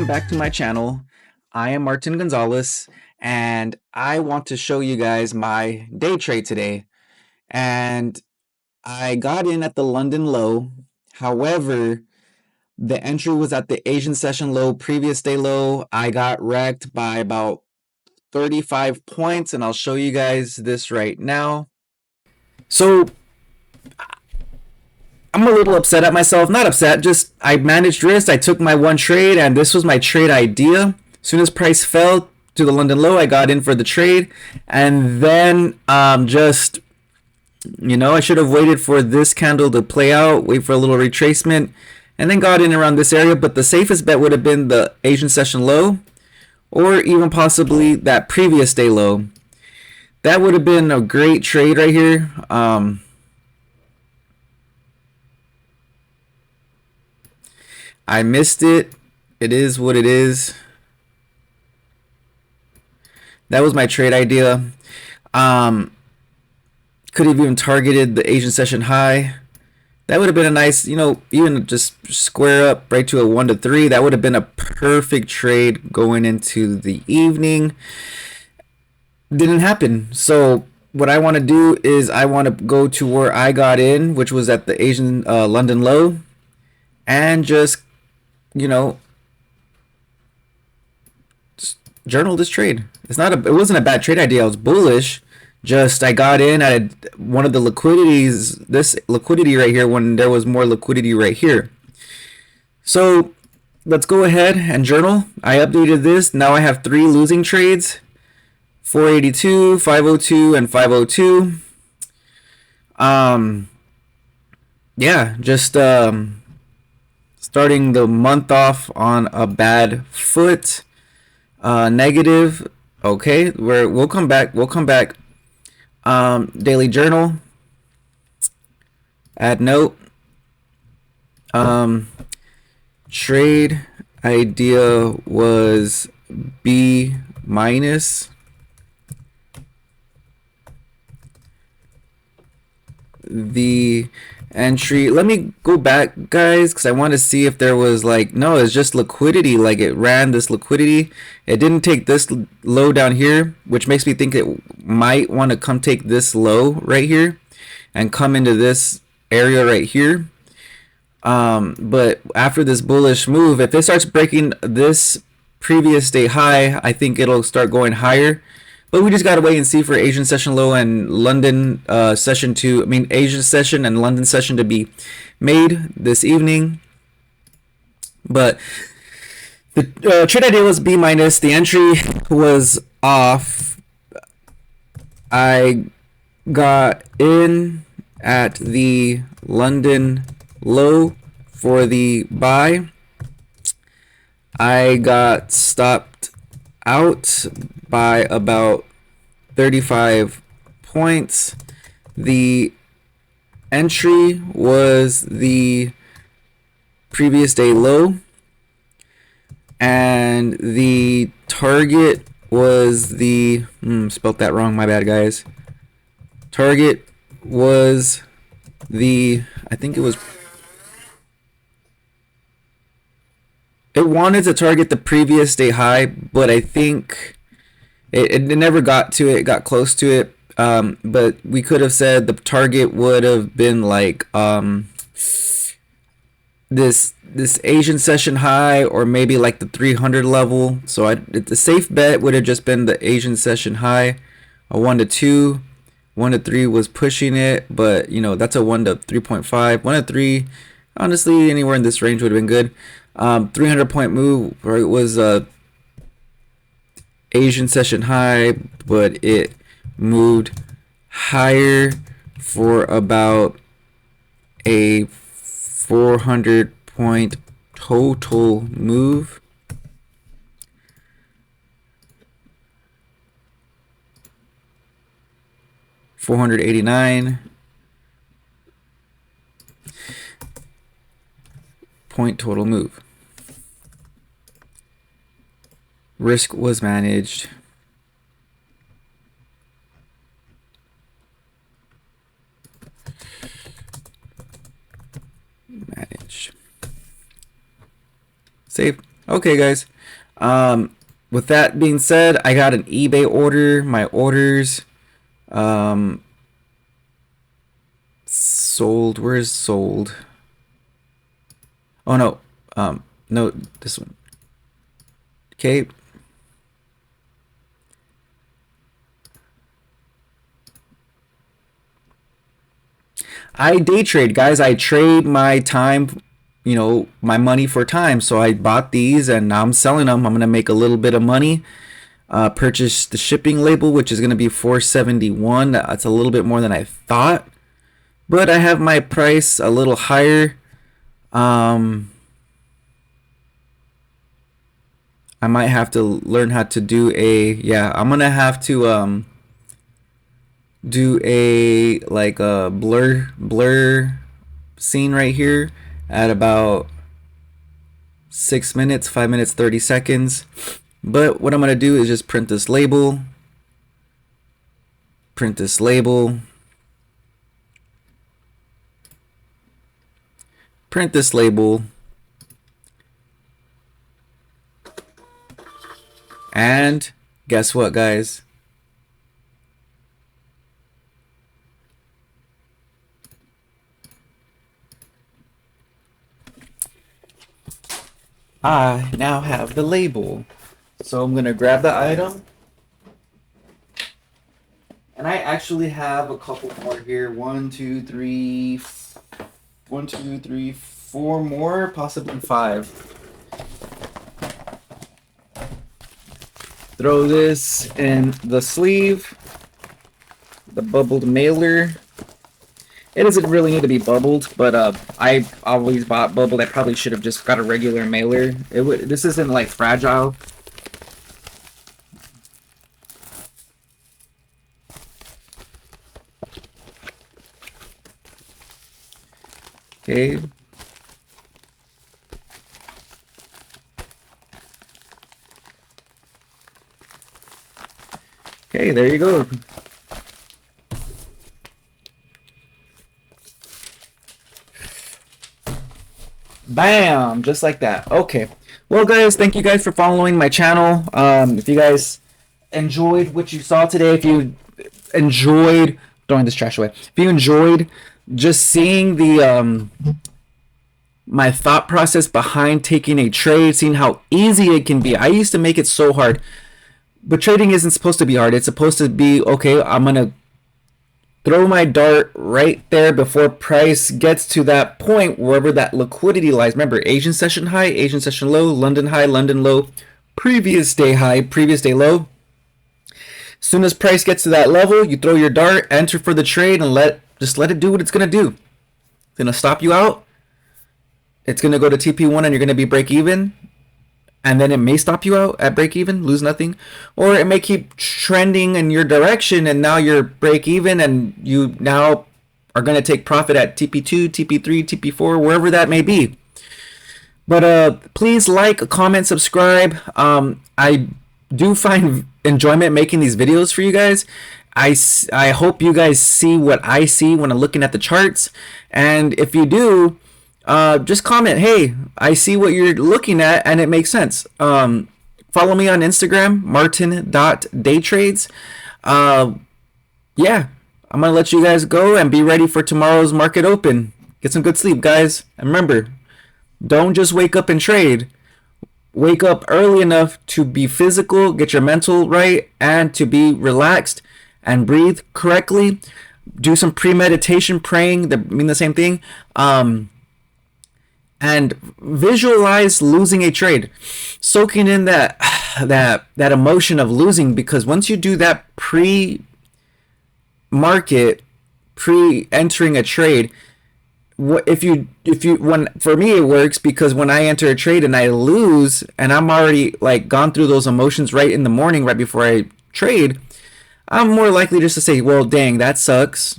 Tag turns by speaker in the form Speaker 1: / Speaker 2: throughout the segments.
Speaker 1: back to my channel. I am Martin Gonzalez, and I want to show you guys my day trade today. And I got in at the London low. However, the entry was at the Asian session low, previous day low. I got wrecked by about 35 points, and I'll show you guys this right now. So I'm a little upset at myself. Not upset, just I managed risk. I took my one trade, and this was my trade idea. As soon as price fell to the London low, I got in for the trade. And then just, I should have waited for this candle to play out, wait for a little retracement, and then got in around this area. But the safest bet would have been the Asian session low, or even possibly that previous day low. That would have been a great trade right here. I missed it. It is what it is. That was my trade idea. Could have even targeted the Asian session high. That would have been a nice, even just square up right to a 1 to 3. That would have been a perfect trade going into the evening. Didn't happen. So what I want to do is I want to go to where I got in, which was at the Asian London low, and just journal this trade. It wasn't a bad trade idea. I was bullish. Just I got in at one of the liquidities, this liquidity right here, when there was more liquidity right here. So let's go ahead and journal. I updated this. Now I have 3 losing trades: 482, 502, and 502. Yeah, just starting the month off on a bad foot. Negative. Okay, we'll come back. Daily journal. Add note. Trade idea was B minus. The entry, let me go back, guys, because I want to see if there was no, it's just liquidity. It ran this liquidity. It didn't take this low down here, which makes me think it might want to come take this low right here and come into this area right here. But after this bullish move, if it starts breaking this previous day high, I think it'll start going higher. But we just gotta wait and see for Asian session low and London session Asian session and London session to be made this evening. But the trade idea was B minus. The entry was off. I got in at the London low for the buy. I got stopped out by about 35 points. The entry was the previous day low, and the target was the spelt that wrong, my bad, guys. Target was the, I think it wanted to target the previous day high, but I think it never got to it. It got close to it, but we could have said the target would have been this Asian session high, or maybe the 300 level. So the safe bet would have just been the Asian session high. A 1 to 2, 1 to 3 was pushing it, but that's a 1 to 3.5. 1 to 3, honestly, anywhere in this range would have been good. 300 point move, or it was Asian session high, but it moved higher for about a 400 point total move. $489 point total move. Risk was managed. Manage. Save. Okay, guys. With that being said, I got an eBay order. My orders sold. Where's sold? Oh no. No, this one. Okay. I day trade, guys. I trade my time, my money for time. So I bought these and now I'm selling them. I'm gonna make a little bit of money. Purchase the shipping label, which is gonna be $471. That's a little bit more than I thought, but I have my price a little higher. I might have to learn how to do I'm gonna have to do a like a blur scene right here at about 6 minutes, 5 minutes, 30 seconds. But what I'm gonna do is just print this label, print this label, print this label, and guess what, guys? I now have the label. So I'm gonna grab the item. And I actually have a couple more here. 1, 2, 3, 4 more, possibly 5. Throw this in the sleeve, the bubbled mailer. It doesn't really need to be bubbled, but I always bought bubbled. I probably should have just got a regular mailer. This isn't like fragile. Okay. Okay, there you go. Bam! Just like that. Okay. Well, guys, thank you guys for following my channel. If you guys enjoyed what you saw today, if you enjoyed throwing this trash away, if you enjoyed just seeing the my thought process behind taking a trade, seeing how easy it can be. I used to make it so hard, but trading isn't supposed to be hard. It's supposed to be, okay, I'm gonna throw my dart right there before price gets to that point, wherever that liquidity lies. Remember, Asian session high, Asian session low, London high, London low, previous day high, previous day low. As soon as price gets to that level, you throw your dart, enter for the trade, and just let it do what it's gonna do. It's gonna stop you out. It's gonna go to TP1 and you're gonna be break even. And then it may stop you out at break even, lose nothing, or it may keep trending in your direction and now you're break even and you now are going to take profit at TP2, TP3, TP4, wherever that may be. But please like, comment, subscribe. I do find enjoyment making these videos for you guys. I hope you guys see what I see when I'm looking at the charts, and if you do, just comment, hey, I see what you're looking at and it makes sense. Follow me on Instagram, martin.daytrades. Yeah, I'm going to let you guys go and be ready for tomorrow's market open. Get some good sleep, guys. And remember, don't just wake up and trade. Wake up early enough to be physical, get your mental right, and to be relaxed and breathe correctly. Do some premeditation, praying, that mean the same thing. And visualize losing a trade, soaking in that emotion of losing, because once you do that pre-market, pre-entering a trade, for me it works, because when I enter a trade and I lose and I'm already like gone through those emotions right in the morning, right before I trade, I'm more likely just to say, well, dang, that sucks,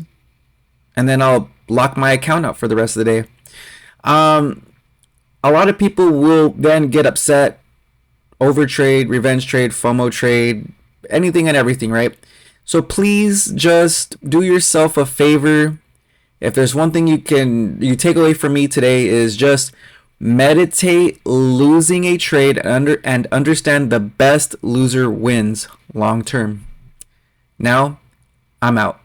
Speaker 1: and then I'll lock my account out for the rest of the day. A lot of people will then get upset, overtrade, revenge trade, FOMO trade, anything and everything, right? So please just do yourself a favor. If there's one thing you take away from me today, is just Meditate losing a trade and understand the best loser wins long term. Now, I'm out.